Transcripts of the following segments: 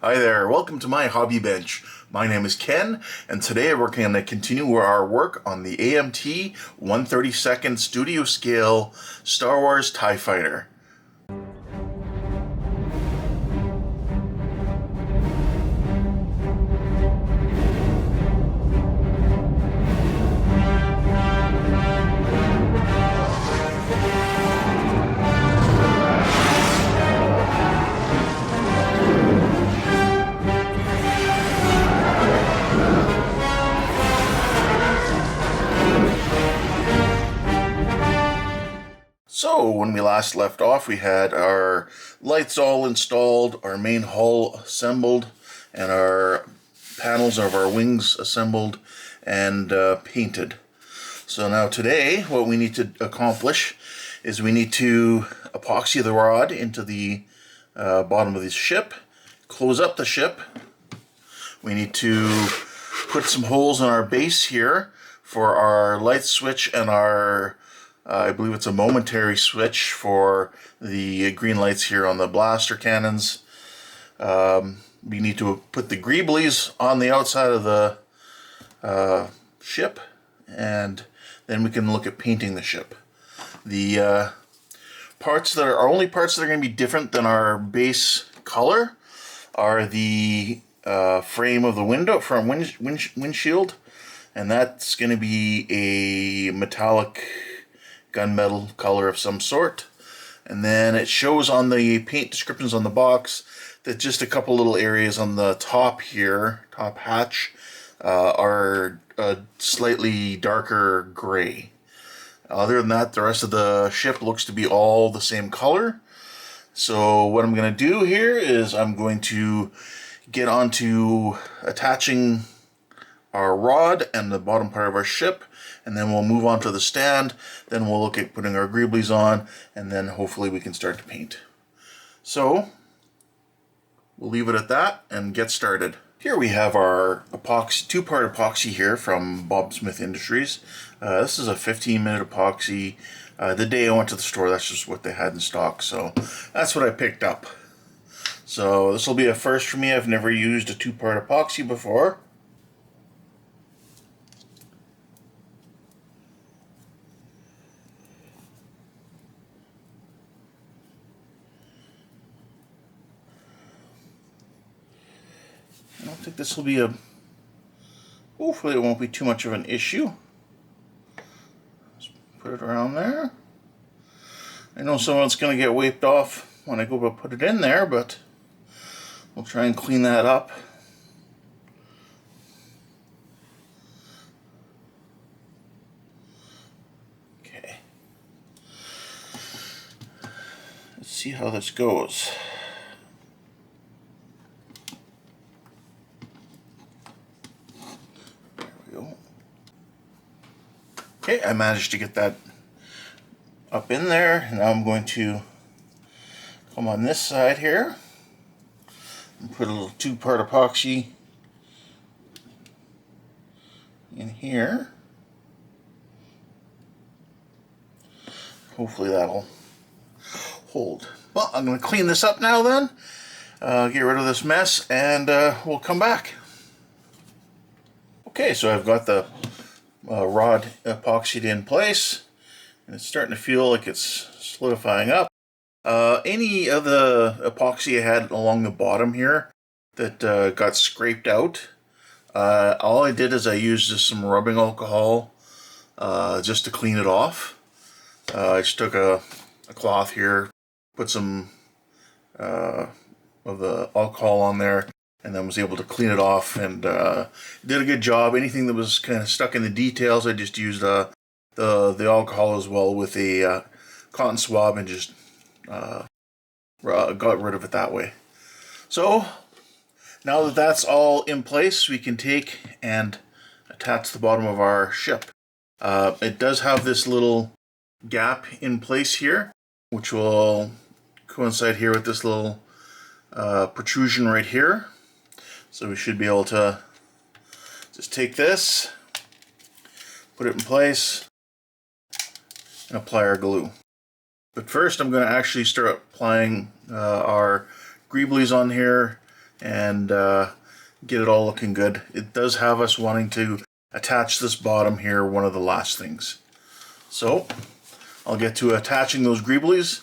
Hi there, welcome to my hobby bench. My name is Ken, and today we're going to continue our work on the AMT 1/32 studio scale Star Wars TIE Fighter. So, when we last left off, we had our lights all installed, our main hull assembled, and our panels of our wings assembled and painted. So now today, what we need to accomplish is we need to epoxy the rod into the bottom of the ship, close up the ship. We need to put some holes in our base here for our light switch and our I believe it's a momentary switch for the green lights here on the blaster cannons. We need to put the Greeblies on the outside of the ship, and then we can look at painting the ship. The parts that are only parts that are going to be different than our base color are the frame of the window, front windshield, and that's going to be a metallic gunmetal color of some sort. And then it shows on the paint descriptions on the box that just a couple little areas on the top here, top hatch, are a slightly darker gray. Other than that, the rest of the ship looks to be all the same color. So what I'm going to do here is I'm going to get onto attaching our rod and the bottom part of our ship, and then we'll move on to the stand. Then we'll look at putting our Greeblies on, and then hopefully we can start to paint. So we'll leave it at that and get started. Here we have our epoxy, two-part epoxy here from Bob Smith Industries. This is a 15-minute epoxy. The day I went to the store, that's just what they had in stock, so that's what I picked up. So this will be a first for me. I've never used a two-part epoxy before. I don't think this will be hopefully it won't be too much of an issue. Just put it around there. I know some of it's going to get wiped off when I go to put it in there, but we'll try and clean that up. Okay. Let's see how this goes. Okay, I managed to get that up in there. Now I'm going to come on this side here and put a little two-part epoxy in here. Hopefully that'll hold. Well, I'm going to clean this up now then, get rid of this mess, and we'll come back. Okay, so I've got the rod epoxied in place, and it's starting to feel like it's solidifying up. Any of the epoxy I had along the bottom here that got scraped out, all I did is I used just some rubbing alcohol just to clean it off. I just took a cloth here, put some of the alcohol on there, and then was able to clean it off, and did a good job. Anything that was kind of stuck in the details, I just used the alcohol as well with a cotton swab and just got rid of it that way. So now that that's all in place, we can take and attach the bottom of our ship. It does have this little gap in place here, which will coincide here with this little protrusion right here. So we should be able to just take this, put it in place, and apply our glue. But first I'm going to actually start applying our Greeblies on here and get it all looking good. It does have us wanting to attach this bottom here, one of the last things. So I'll get to attaching those greeblies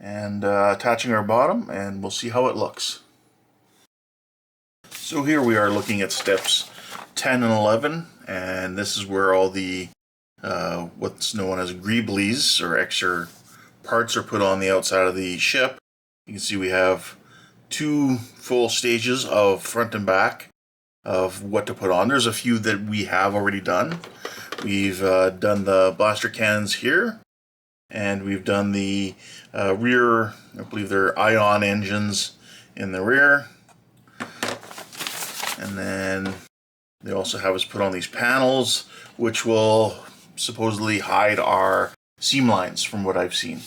and attaching our bottom, and we'll see how it looks. So here we are looking at steps 10 and 11, and this is where all the what's known as greeblies or extra parts are put on the outside of the ship. You can see we have 2 full stages of front and back of what to put on. There's a few that we have already done. We've done the blaster cannons here, and we've done the rear, I believe they're ion engines in the rear. And then they also have us put on these panels, which will supposedly hide our seam lines from what I've seen.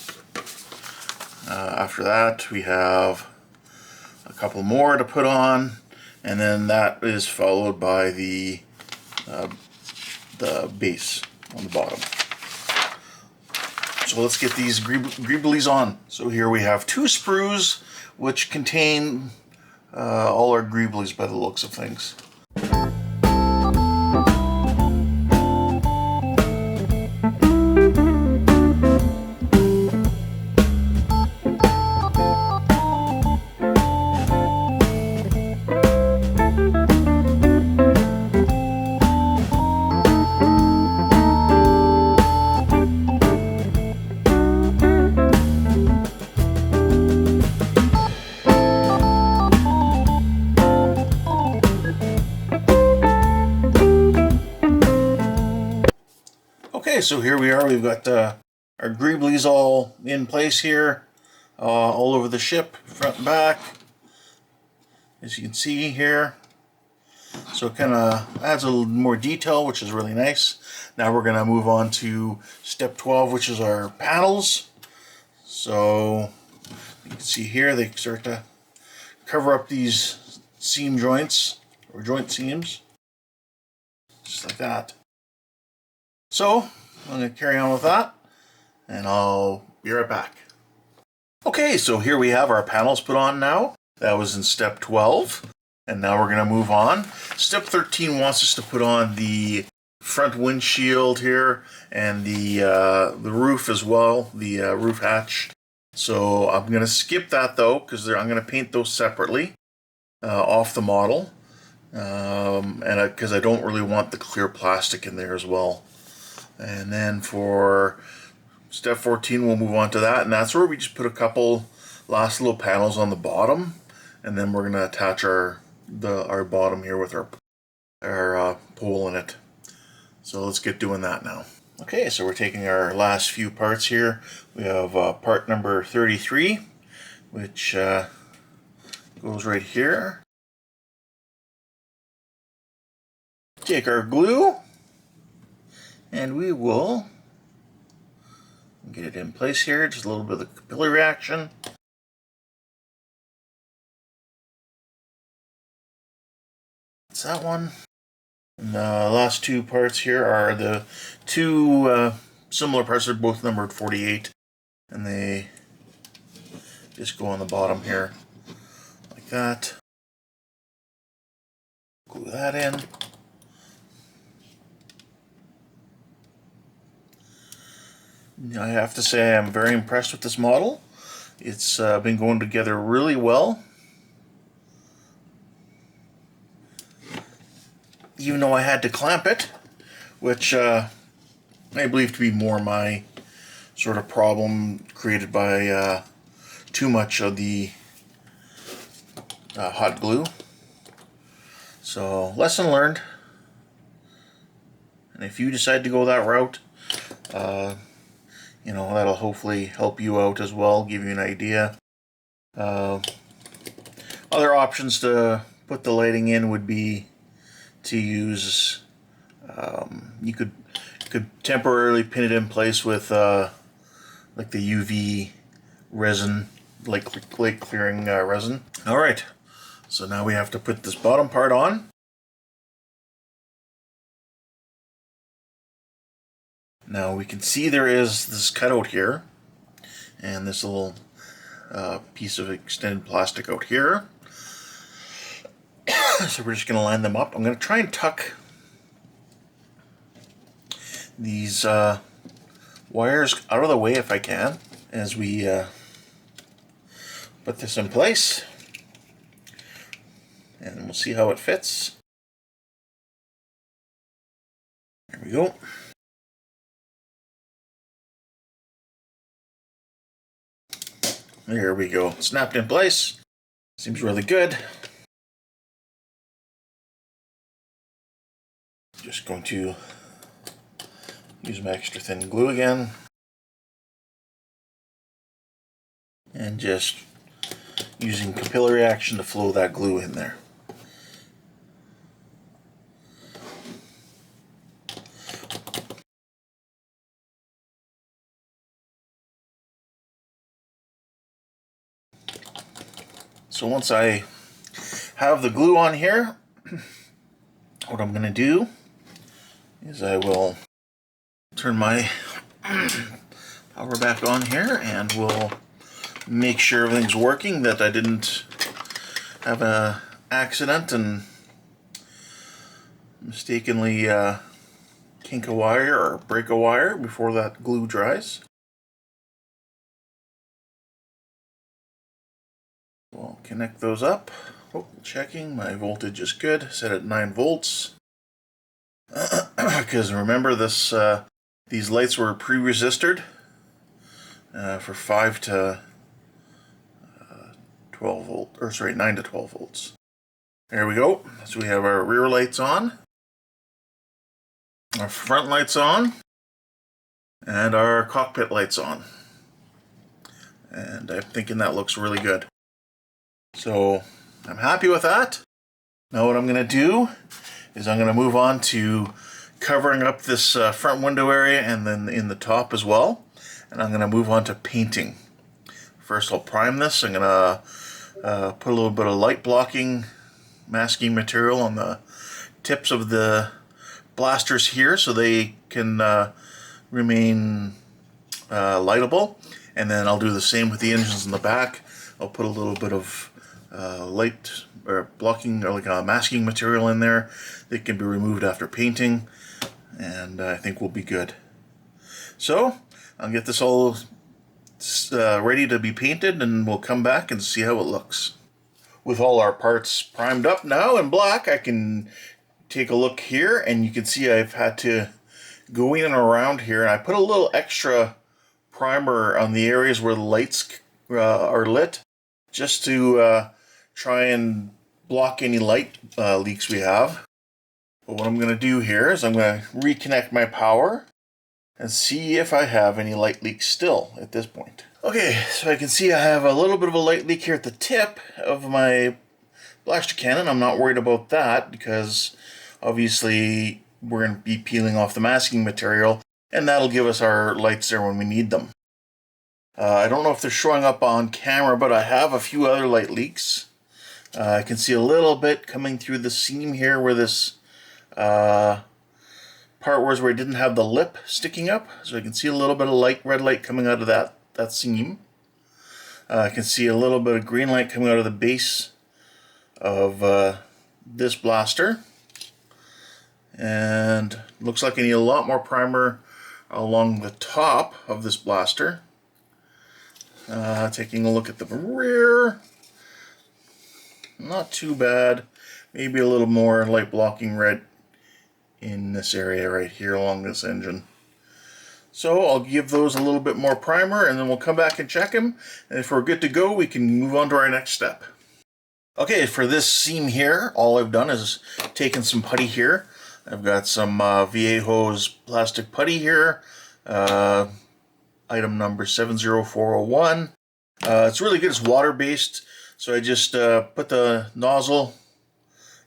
After that, we have a couple more to put on, and then that is followed by the base on the bottom. So let's get these greeblies on. So here we have 2 sprues, which contain all our greeblies by the looks of things. Okay, so here we are. We've got our greeblies all in place here, all over the ship, front and back, as you can see here. So it kind of adds a little more detail, which is really nice. Now we're going to move on to step 12, which is our panels. So you can see here they start to cover up these seam joints, or joint seams, just like that. So I'm going to carry on with that, and I'll be right back. Okay, so here we have our panels put on now. That was in step 12, and now we're going to move on. Step 13 wants us to put on the front windshield here and the roof as well, the roof hatch. So I'm going to skip that though, because I'm going to paint those separately off the model, and because I don't really want the clear plastic in there as well. And then for step 14, we'll move on to that, and that's where we just put a couple last little panels on the bottom, and then we're going to attach our bottom here with our pole in it. So let's get doing that now. Okay, so we're taking our last few parts here. We have part number 33, which goes right here. Take our glue, and we will get it in place here, just a little bit of the capillary action. That's that one. And the last 2 parts here are the 2 similar parts. They're both numbered 48, and they just go on the bottom here, like that. Glue that in. I have to say I'm very impressed with this model. It's been going together really well. Even though I had to clamp it, which I believe to be more my sort of problem created by too much of the hot glue. So lesson learned. And if you decide to go that route, you know, that'll hopefully help you out as well, give you an idea. Other options to put the lighting in would be to use, you could temporarily pin it in place with like the UV resin, like clearing resin. Alright, so now we have to put this bottom part on. Now we can see there is this cutout here, and this little piece of extended plastic out here. So we're just going to line them up. I'm going to try and tuck these wires out of the way if I can as we put this in place, and we'll see how it fits. There we go. There we go. Snapped in place. Seems really good. Just going to use my extra thin glue again. And just using capillary action to flow that glue in there. So once I have the glue on here, what I'm going to do is I will turn my power back on here and we'll make sure everything's working, that I didn't have an accident and mistakenly kink a wire or break a wire before that glue dries. We'll connect those up. Oh, checking, my voltage is good, set at 9 volts. Because remember, these lights were pre-resisted for 5 to 12 volt, or sorry, 9 to 12 volts. There we go. So we have our rear lights on, our front lights on, and our cockpit lights on. And I'm thinking that looks really good. So I'm happy with that. Now what I'm going to do is I'm going to move on to covering up this front window area and then in the top as well. And I'm going to move on to painting. First I'll prime this. I'm going to put a little bit of light blocking masking material on the tips of the blasters here so they can remain lightable. And then I'll do the same with the engines in the back. I'll put a little bit of light or blocking or like a masking material in there that can be removed after painting, and I think we'll be good. So I'll get this all ready to be painted and we'll come back and see how it looks. With all our parts primed up now in black, I can take a look here and you can see I've had to go in and around here, and I put a little extra primer on the areas where the lights are lit, just to try and block any light leaks we have. But what I'm going to do here is I'm going to reconnect my power and see if I have any light leaks still at this point. Okay, so I can see I have a little bit of a light leak here at the tip of my blaster cannon. I'm not worried about that because obviously we're going to be peeling off the masking material and that'll give us our lights there when we need them. I don't know if they're showing up on camera, but I have a few other light leaks. I can see a little bit coming through the seam here where this part was where I didn't have the lip sticking up. So I can see a little bit of red light coming out of that seam. I can see a little bit of green light coming out of the base of this blaster. And looks like I need a lot more primer along the top of this blaster. Taking a look at the rear, not too bad. Maybe a little more light blocking red in this area right here along this engine. So I'll give those a little bit more primer and then we'll come back and check them. And if we're good to go, we can move on to our next step. Okay, for this seam here, all I've done is taken some putty here. I've got some Vallejo's plastic putty here. Item number 70401. It's really good. It's water-based, so I just put the nozzle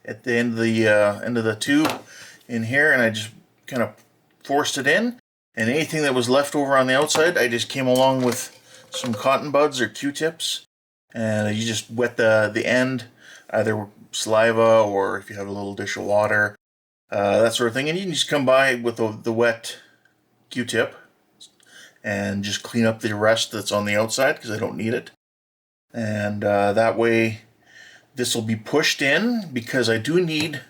at the end of the tube in here, and I just kind of forced it in. And anything that was left over on the outside, I just came along with some cotton buds or Q-tips, and you just wet the end, either saliva or if you have a little dish of water, that sort of thing. And you can just come by with the wet Q-tip and just clean up the rest that's on the outside because I don't need it. And that way This will be pushed in because I do need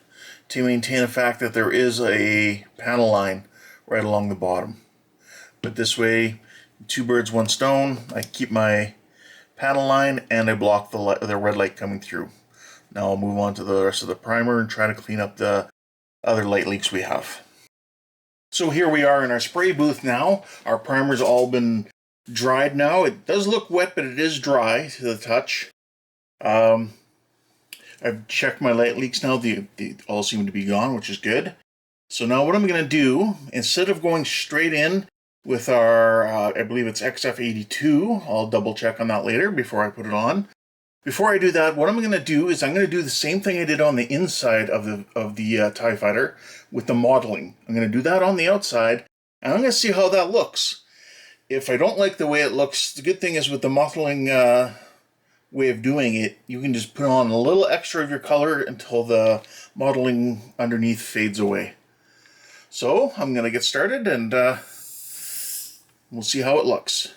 to maintain the fact that there is a panel line right along the bottom. But this way, two birds, one stone. I keep my panel line and I block the red light coming through. Now I'll move on to the rest of the primer and try to clean up the other light leaks we have. So here we are in our spray booth now. Our primer's all been dried now. It does look wet, but it is dry to the touch. I've checked my light leaks now. They all seem to be gone, which is good. So now what I'm going to do, instead of going straight in with our, I believe it's XF82, I'll double check on that later before I put it on. Before I do that, what I'm going to do is I'm going to do the same thing I did on the inside of the TIE Fighter with the modeling. I'm going to do that on the outside, and I'm going to see how that looks. If I don't like the way it looks, the good thing is with the modeling way of doing it, you can just put on a little extra of your color until the modeling underneath fades away. So I'm going to get started and we'll see how it looks.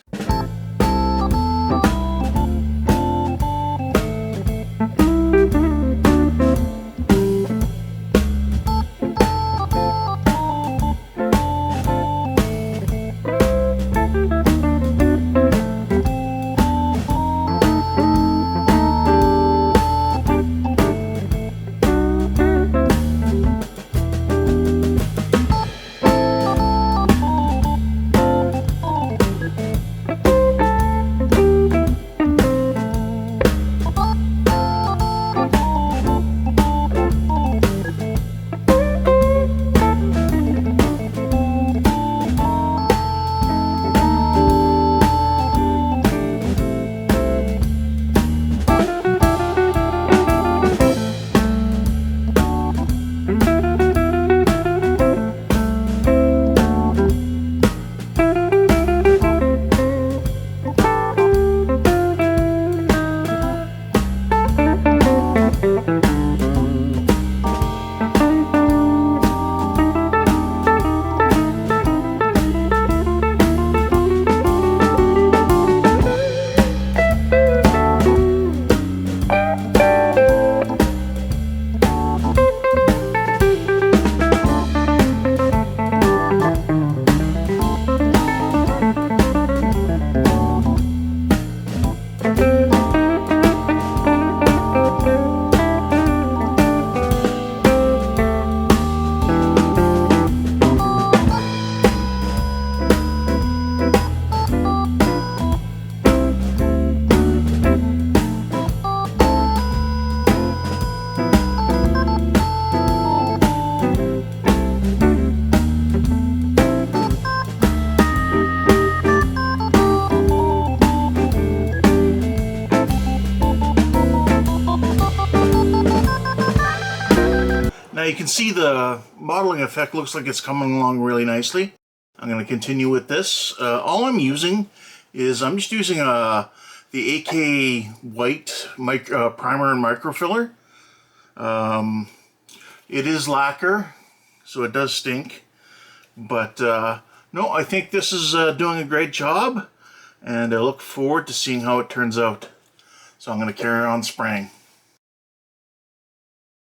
Now you can see the modeling effect looks like it's coming along really nicely. I'm going to continue with this. All I'm using is I'm just using the AK White primer and microfiller. It is lacquer, so it does stink. But no, I think this is doing a great job, and I look forward to seeing how it turns out. So I'm going to carry on spraying.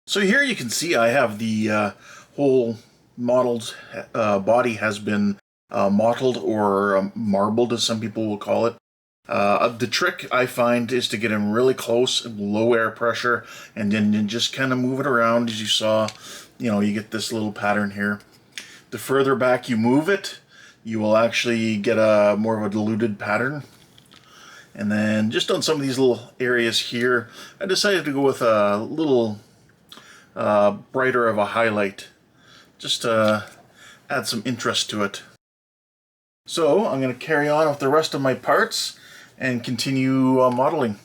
So here you can see I have the whole modeled body has been mottled or marbled, as some people will call it. The trick I find is to get in really close, low air pressure, and then just kind of move it around. As you saw, you get this little pattern here. The further back you move it, you will actually get a more of a diluted pattern. And then just on some of these little areas here, I decided to go with a little brighter of a highlight, just to add some interest to it. So I'm going to carry on with the rest of my parts and continue modeling.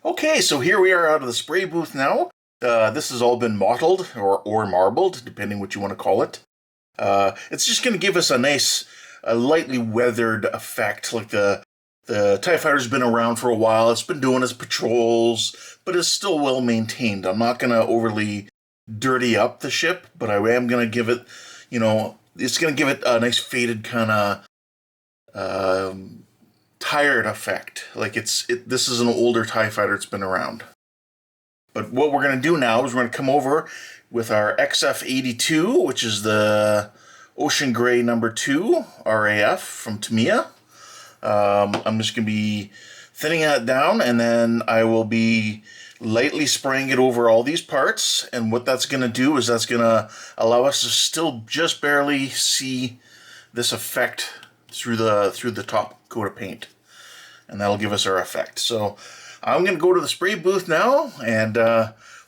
Okay, so here we are out of the spray booth now. This has all been mottled or marbled, depending what you want to call it. It's just going to give us a nice, lightly weathered effect. Like the TIE Fighter's been around for a while. It's been doing its patrols, but it's still well maintained. I'm not going to overly dirty up the ship, but I am going to give it, it's going to give it a nice faded kind of tired effect. Like this is an older TIE fighter, it's been around. But what we're going to do now is we're going to come over with our XF82, which is the Ocean Gray number 2 RAF from Tamiya. I'm just going to be thinning that down, and then I will be lightly spraying it over all these parts. And what that's going to do is that's going to allow us to still just barely see this effect through the top coat of paint, and that'll give us our effect. So I'm going to go to the spray booth now, and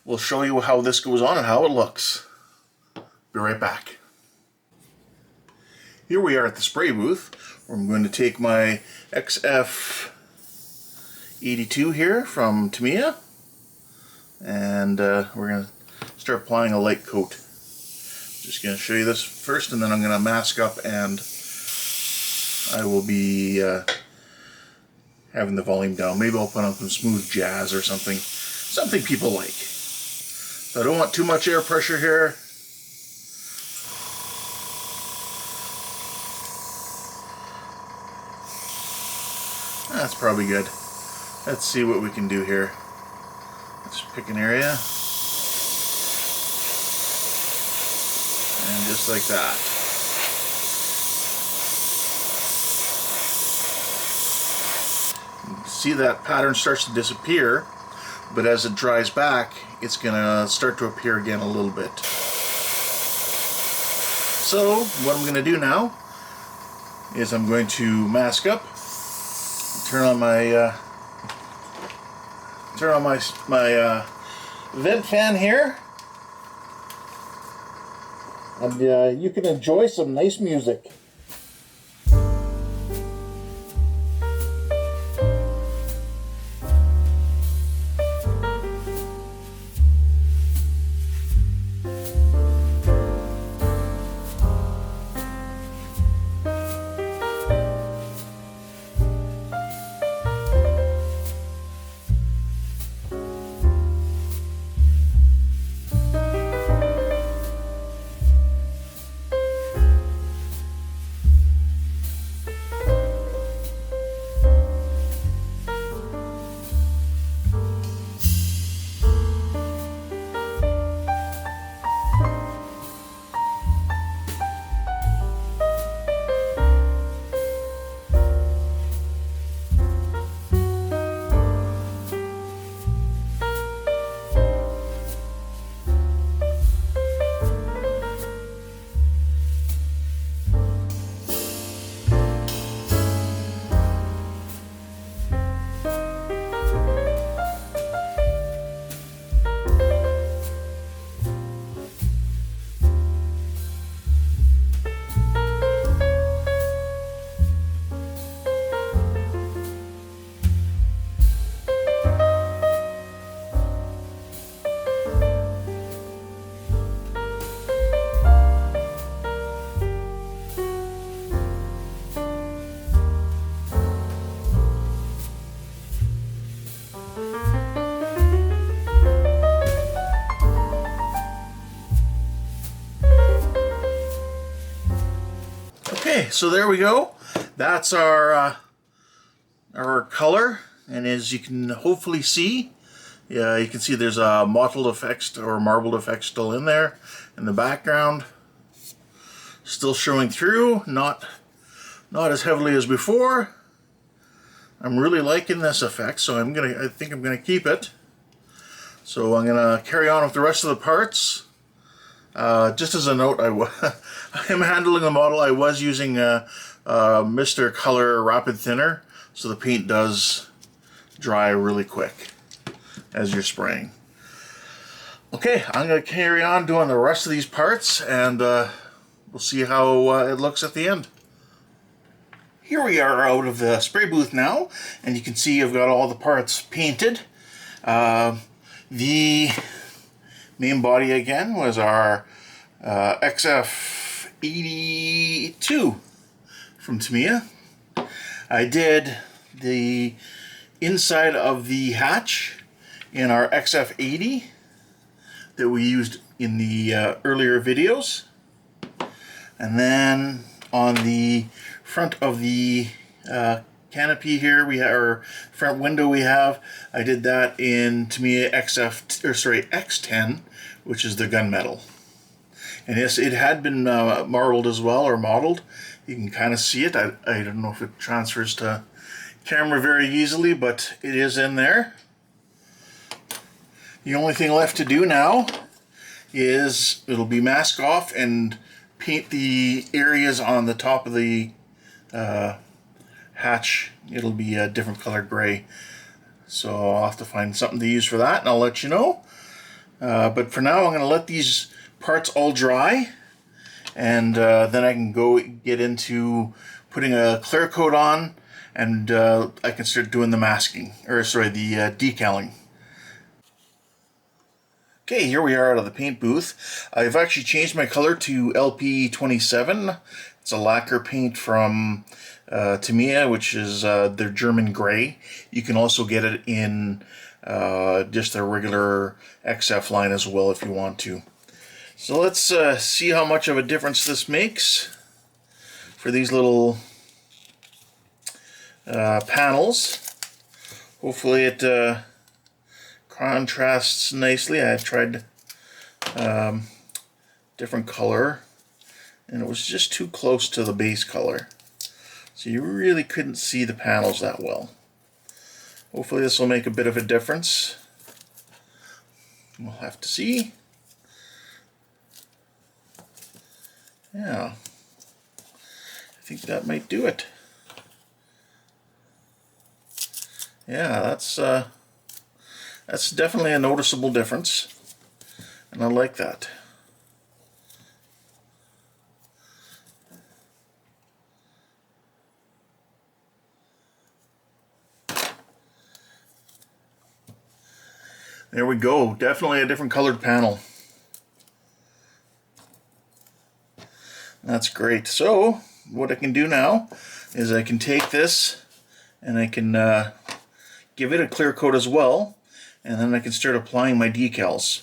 we'll show you how this goes on and how it looks. Be right back. Here we are at the spray booth, where I'm going to take my XF82 here from Tamiya, and we're going to start applying a light coat. Just going to show you this first, and then I'm going to mask up, and I will be having the volume down. Maybe I'll put on some smooth jazz or something people like. So I don't want too much air pressure here. That's probably good. Let's see what we can do here. Let's pick an area. And just like that. See, that pattern starts to disappear, but as it dries back, it's gonna start to appear again a little bit. So what I'm gonna do now is I'm going to mask up, turn on my vent fan here, and you can enjoy some nice music. Okay, so there we go. That's our color, and as you can hopefully see, you can see there's a mottled effect or marbled effect still in there in the background, still showing through, not as heavily as before. I'm really liking this effect, so I think I'm gonna keep it. So I'm gonna carry on with the rest of the parts. Just as a note, I am handling the model. I was using Mr. Color Rapid Thinner, so the paint does dry really quick as you're spraying. Okay, I'm going to carry on doing the rest of these parts, and we'll see how it looks at the end. Here we are out of the spray booth now, and you can see I've got all the parts painted. The main body again was our XF82 from Tamiya. I did the inside of the hatch in our XF80 that we used in the earlier videos, and then on the front of the canopy here, we have our front window I did that in Tamiya X10, which is the gunmetal. And yes, it had been marbled as well, or modeled. You can kind of see it. I don't know if it transfers to camera very easily, but it is in there. The only thing left to do now is it'll be mask off and paint the areas on the top of the hatch. It'll be a different color gray. So I'll have to find something to use for that, and I'll let you know. But for now, I'm going to let these parts all dry, and then I can go get into putting a clear coat on, and I can start doing the masking, or sorry, the decaling. Okay, here we are out of the paint booth. I've actually changed my color to LP27. It's a lacquer paint from Tamiya, which is their German gray. You can also get it in just their regular XF line as well if you want to. So let's see how much of a difference this makes for these little panels. Hopefully it contrasts nicely. I tried different color, and it was just too close to the base color, so you really couldn't see the panels that well. Hopefully this will make a bit of a difference. We'll have to see. Yeah, I think that might do it. Yeah, that's definitely a noticeable difference, and I like that. There we go, definitely a different colored panel. That's great. So what I can do now is I can take this and I can give it a clear coat as well, and then I can start applying my decals.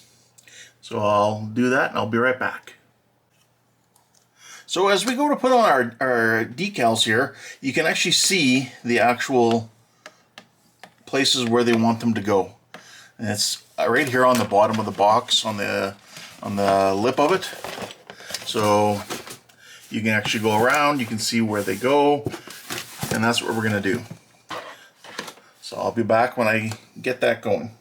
So I'll do that and I'll be right back. So as we go to put on our decals here, you can actually see the actual places where they want them to go. And it's right here on the bottom of the box, on the lip of it. So you can actually go around, you can see where they go, and that's what we're going to do. So I'll be back when I get that going.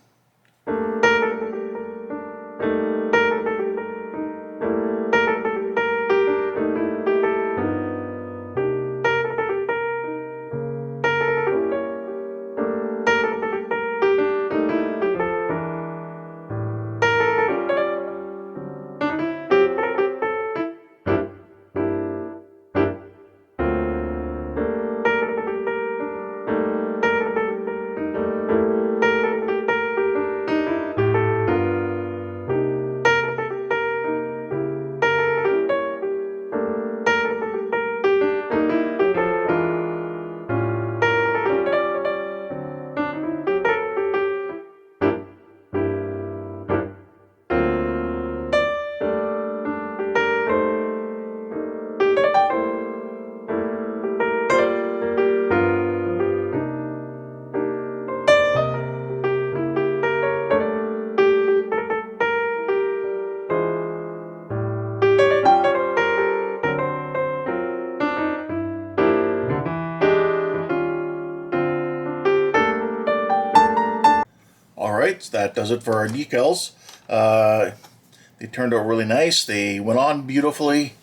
Alright, so that does it for our decals. They turned out really nice. They went on beautifully.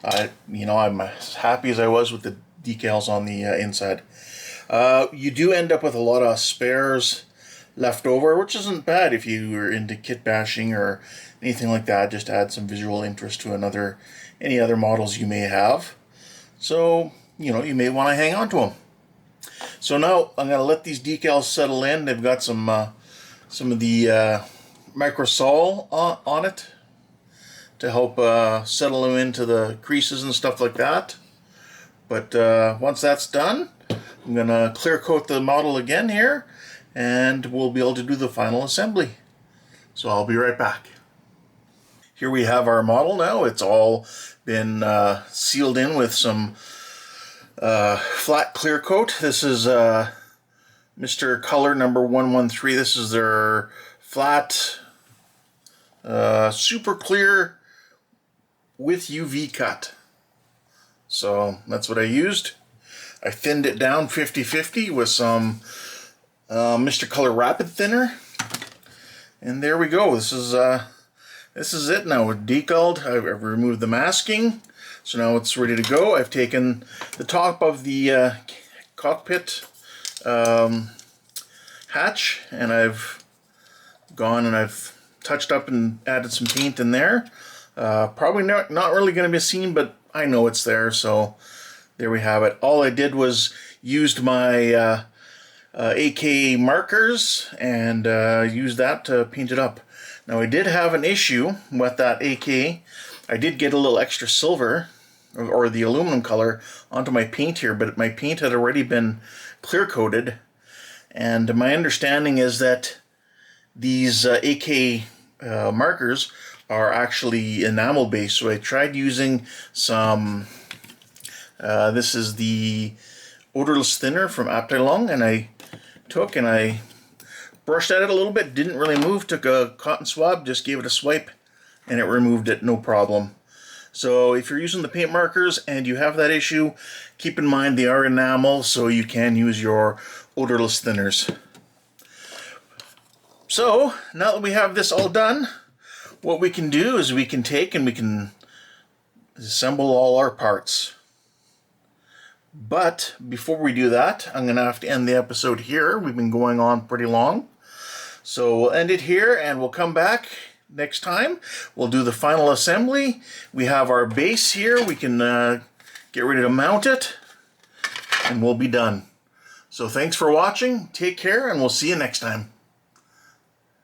I'm as happy as I was with the decals on the inside. You do end up with a lot of spares left over, which isn't bad if you were into kit bashing or anything like that. Just to add some visual interest to any other models you may have. So, you may want to hang on to them. So now I'm going to let these decals settle in. They've got some of the microsol on it to help settle them into the creases and stuff like that. But once that's done, I'm going to clear coat the model again here, and we'll be able to do the final assembly. So I'll be right back. Here we have our model now. It's all been sealed in with some flat clear coat. This is Mr. Color number 113. This is their flat super clear with UV cut. So that's what I used. I thinned it down 50-50 with some Mr. Color Rapid Thinner. And there we go. This is it now. It's decaled. I've removed the masking. So now it's ready to go. I've taken the top of the cockpit hatch, and I've gone and I've touched up and added some paint in there. Probably not really going to be seen, but I know it's there, so there we have it. All I did was used my AK markers and used that to paint it up. Now I did have an issue with that AK. I did get a little extra silver, or the aluminum color, onto my paint here, but my paint had already been clear coated, and my understanding is that these AK markers are actually enamel based. So I tried using some, this is the odorless thinner from Decaling, and I took and I brushed at it a little bit, didn't really move, took a cotton swab, just gave it a swipe, and it removed it, no problem. So if you're using the paint markers and you have that issue, keep in mind they are enamel, so you can use your odorless thinners. So now that we have this all done, what we can do is we can take and we can assemble all our parts. But before we do that, I'm going to have to end the episode here. We've been going on pretty long. So we'll end it here and we'll come back next time. We'll do the final assembly. We have our base here. We can get ready to mount it and we'll be done. So thanks for watching. Take care and we'll see you next time.